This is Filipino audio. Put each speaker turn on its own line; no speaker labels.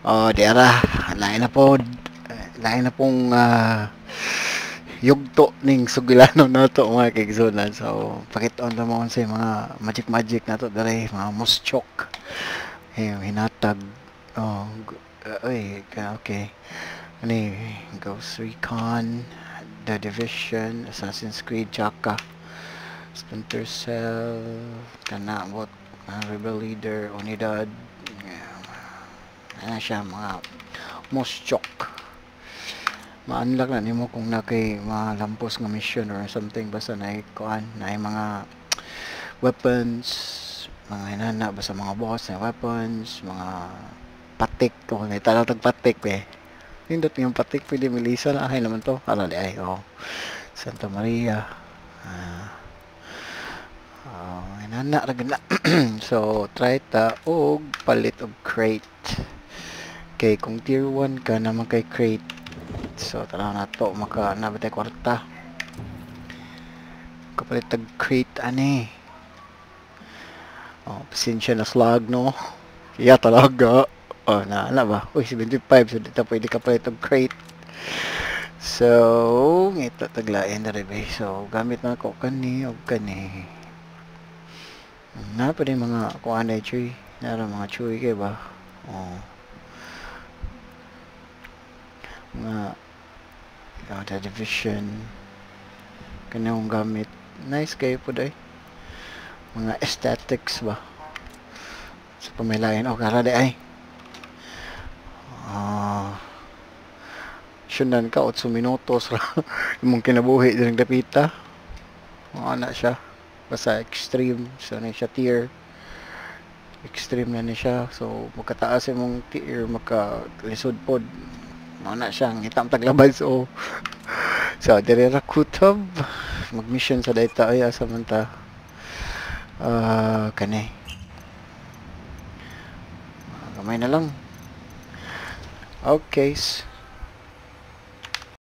Oh, di ara. Lain na pong yugto ning sugilano nato mga kaigsunan. So, pakit-on ta mo sa mga magic nato dere, mga muschok. Hinatag. Oh, okay. Ani, Ghost Recon, The Division, Assassin's Creed, Chaka, Splinter Cell, Kanabot, Rebel Leader, Unidad. Ano siya, mga muschok. Ma-unlock na nimo kung na kay malampos nga mission or something, basta na kuan na mga weapons, mga hinana basta mga boss na weapons, mga patik, kung may talatag patik nindot yung patik, pwede milisa na ahay naman to, alali ay Santa Maria, hinana ragid na. So try ta og palit og crate, kay kung tier 1 ka naman kay crate. So tanaw na to, maka nabatay kwarta kapalit tag crate ani. Pasensya na slag no, iya talaga. Na ba, uy 75, so dito pwede ka palit og crate. So ito taglain na rin so gamit na ko kani og kani na pa rin mga kuan ay chewy nara mga chewy kay ba mga The Division kanang gamit nice kayo po day mga aesthetics ba sa pamilayan kara day ay syunan ka 8 minutos ra imong kinabuhi din dapita na siya basta extreme so na siya tier extreme na ni siya so magkataas imong tier makalisod pod na siya itam taglabay so dire ra kutob mag mission sa dayta ay asa man ta kani gamay na lang okay